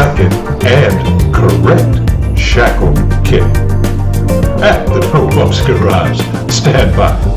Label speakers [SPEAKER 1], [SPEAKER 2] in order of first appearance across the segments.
[SPEAKER 1] second and correct shackle kit at the Robust Garage. Stand by.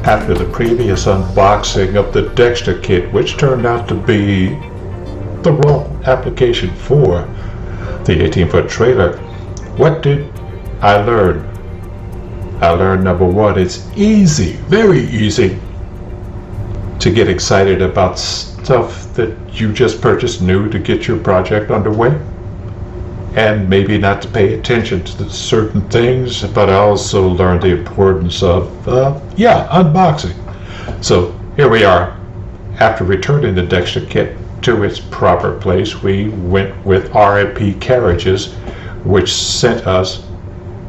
[SPEAKER 1] After the previous unboxing of the Dexter kit, which turned out to be the wrong application for the 18-foot trailer, what did I learn? I learned, number one, it's easy, very easy, to get excited about stuff that you just purchased new to get your project underway, and maybe not to pay attention to certain things, but I also learned the importance of, unboxing. So here we are. After returning the Dexter kit to its proper place, we went with R&P Carriages, which sent us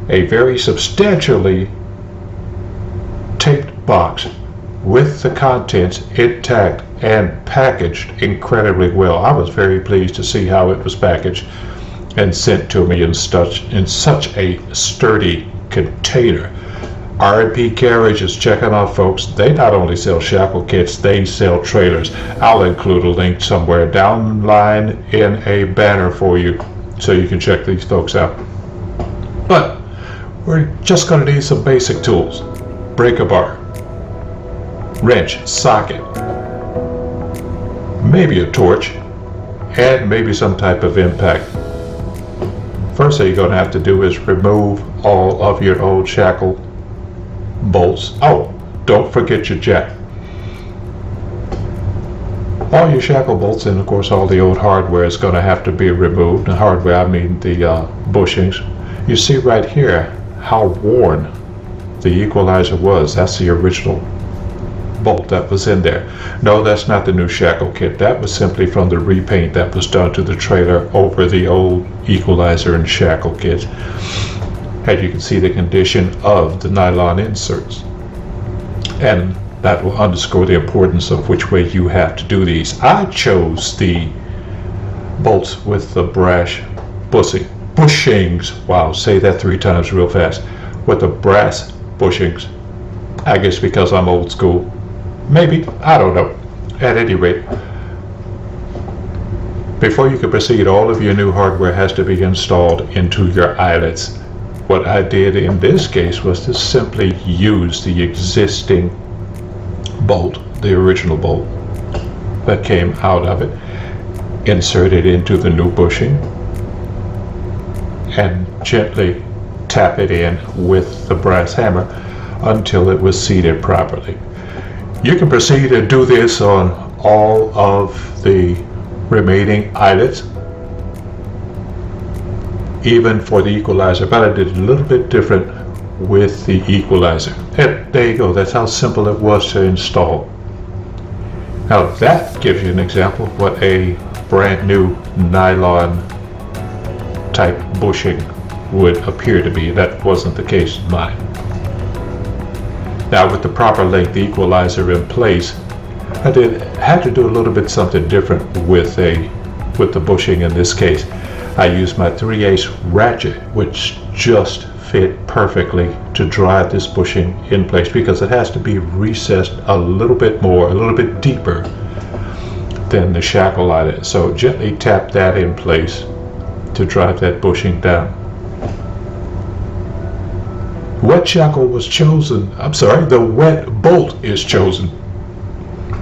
[SPEAKER 1] a very substantially taped box with the contents intact and packaged incredibly well. I was very pleased to see how it was packaged and sent to me in such a sturdy container. R&P Carriages, check them out, folks. They not only sell shackle kits, they sell trailers. I'll include a link somewhere down the line in a banner for you so you can check these folks out. But we're just going to need some basic tools. Breaker bar, wrench, socket, maybe a torch, and maybe some type of impact. First thing you're going to have to do is remove all of your old shackle bolts. Oh, don't forget your jack. All your shackle bolts and of course all the old hardware is going to have to be removed. And hardware, I mean the bushings. You see right here how worn the equalizer was. That's the original bolt that was in there. No, that's not the new shackle kit. That was simply from the repaint that was done to the trailer over the old equalizer and shackle kits. And you can see the condition of the nylon inserts, and that will underscore the importance of which way you have to do these. I chose the bolts with the brass bushings. Wow, say that 3 times real fast. With the brass bushings, I guess because I'm old school. Maybe, I don't know. At any rate, before you can proceed, all of your new hardware has to be installed into your eyelets. What I did in this case was to simply use the existing bolt, the original bolt that came out of it, insert it into the new bushing, and gently tap it in with the brass hammer until it was seated properly. You can proceed and do this on all of the remaining eyelets, even for the equalizer, but I did a little bit different with the equalizer. And there you go, that's how simple it was to install. Now that gives you an example of what a brand new nylon type bushing would appear to be. That wasn't the case in mine. Now with the proper length equalizer in place, I had to do a little bit something different with the bushing in this case. I used my 3/8 ratchet, which just fit perfectly to drive this bushing in place because it has to be recessed a little bit more, a little bit deeper than the shackle eyelet. So gently tap that in place to drive that bushing down. Wet shackle was chosen, the wet bolt is chosen.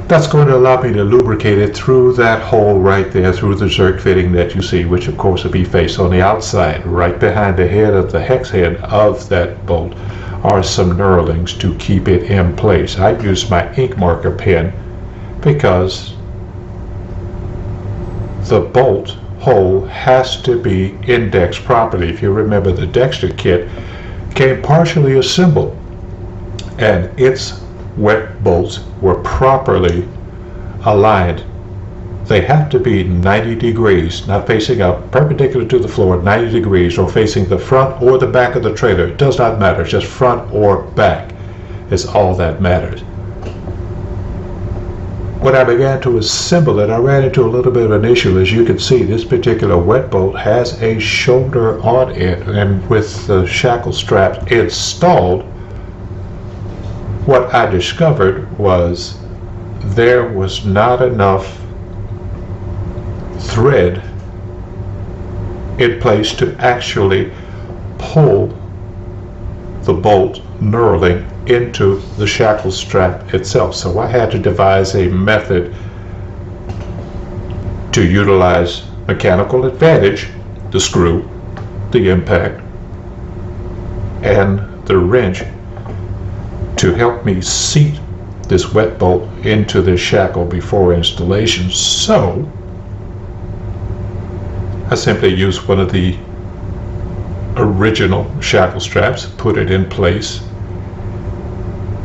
[SPEAKER 1] That's going to allow me to lubricate it through that hole right there, through the zerk fitting that you see, which of course will be faced on the outside. Right behind the head of the hex head of that bolt are some knurlings to keep it in place. I used my ink marker pen because the bolt hole has to be indexed properly. If you remember, the Dexter kit came partially assembled, and its wet bolts were properly aligned. They have to be 90 degrees, not facing up perpendicular to the floor, 90 degrees, or facing the front or the back of the trailer. It does not matter, just front or back is all that matters. When I began to assemble it, I ran into a little bit of an issue. As you can see, this particular wet bolt has a shoulder on it, and with the shackle strap installed, what I discovered was there was not enough thread in place to actually pull the bolt knurling into the shackle strap itself. So I had to devise a method to utilize mechanical advantage, the screw, the impact, and the wrench to help me seat this wet bolt into the shackle before installation. So I simply used one of the original shackle straps, put it in place,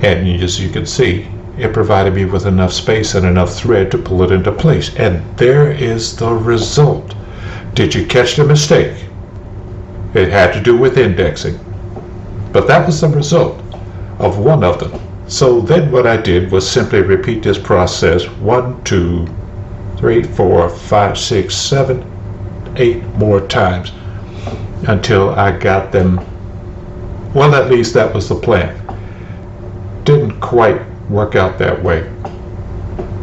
[SPEAKER 1] and as you can see, it provided me with enough space and enough thread to pull it into place. And there is the result. Did you catch the mistake? It had to do with indexing. But that was the result of one of them. So then what I did was simply repeat this process 1, 2, 3, 4, 5, 6, 7, 8 more times until I got them, well, at least that was the plan. Didn't quite work out that way.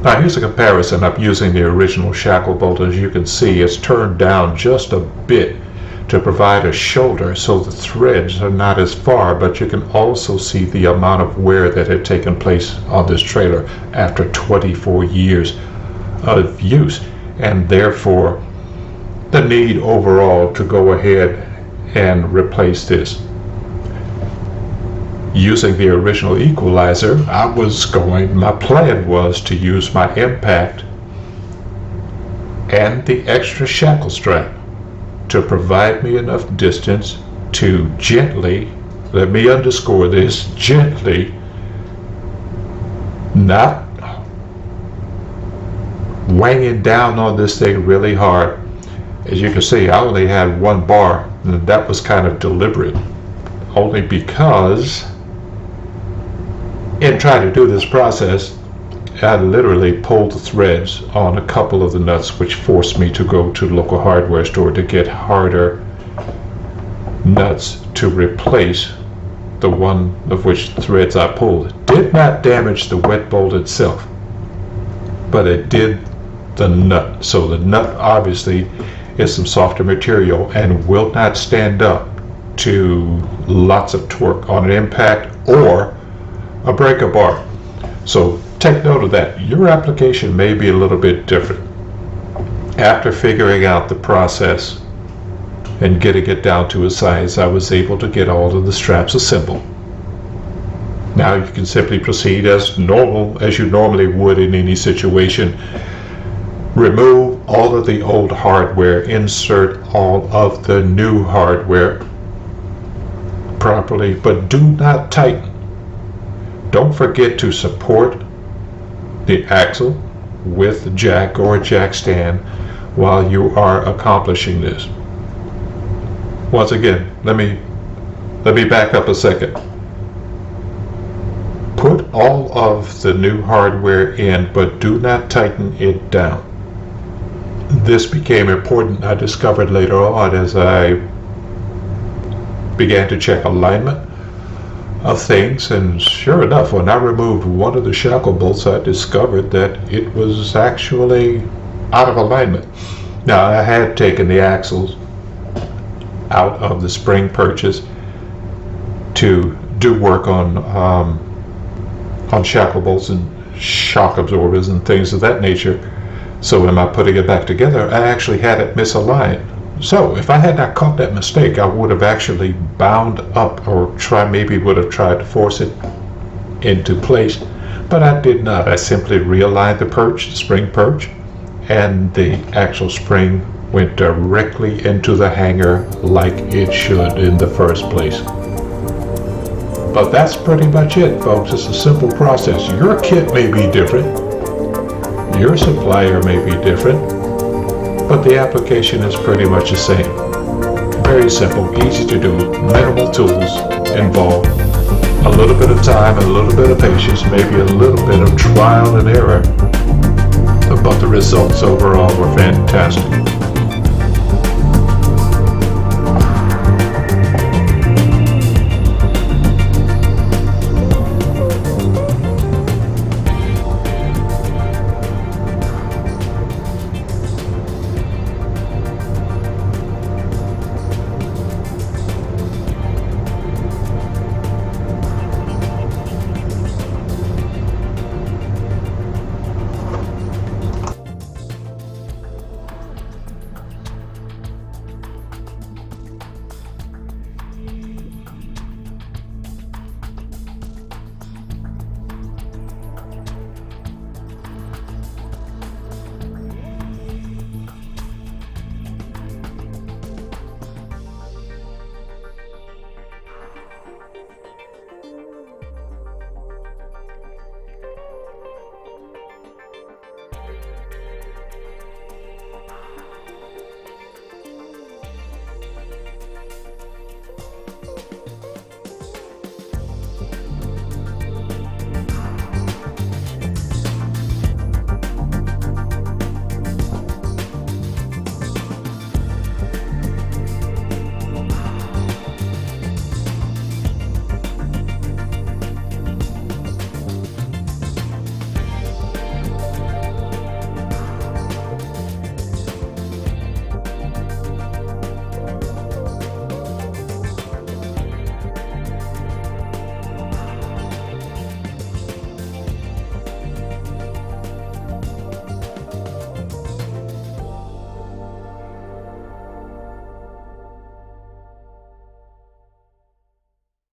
[SPEAKER 1] Now here's a comparison. I'm using the original shackle bolt. As you can see, it's turned down just a bit to provide a shoulder so the threads are not as far, but you can also see the amount of wear that had taken place on this trailer after 24 years of use, and therefore the need overall to go ahead and replace this. Using the original equalizer, my plan was to use my impact and the extra shackle strap to provide me enough distance to gently, let me underscore this, gently, not wanging down on this thing really hard. As you can see, I only had one bar, and that was kind of deliberate, only because in trying to do this process, I literally pulled the threads on a couple of the nuts, which forced me to go to the local hardware store to get harder nuts to replace the one of which threads I pulled. It did not damage the wet bolt itself, but it did the nut. So the nut obviously is some softer material and will not stand up to lots of torque on an impact or a breaker bar. So take note of that. Your application may be a little bit different. After figuring out the process and getting it down to a size, I was able to get all of the straps assembled. Now you can simply proceed as normal, as you normally would in any situation. Remove all of the old hardware, insert all of the new hardware properly, but do not tighten. Don't forget to support the axle with a jack or a jack stand while you are accomplishing this. Once again, let me back up a second. Put all of the new hardware in, but do not tighten it down. This became important, I discovered later on, as I began to check alignment of things, and sure enough, when I removed one of the shackle bolts, I discovered that it was actually out of alignment. Now, I had taken the axles out of the spring purchase to do work on shackle bolts and shock absorbers and things of that nature. So when I'm putting it back together, I actually had it misaligned. So if I had not caught that mistake, I would have actually bound up or would have tried to force it into place, but I did not. I simply realigned the spring perch, and the actual spring went directly into the hanger like it should in the first place. But that's pretty much it, folks. It's a simple process. Your kit may be different, your supplier may be different, but the application is pretty much the same. Very simple, easy to do, minimal tools involved, a little bit of time, a little bit of patience, maybe a little bit of trial and error, but the results overall were fantastic.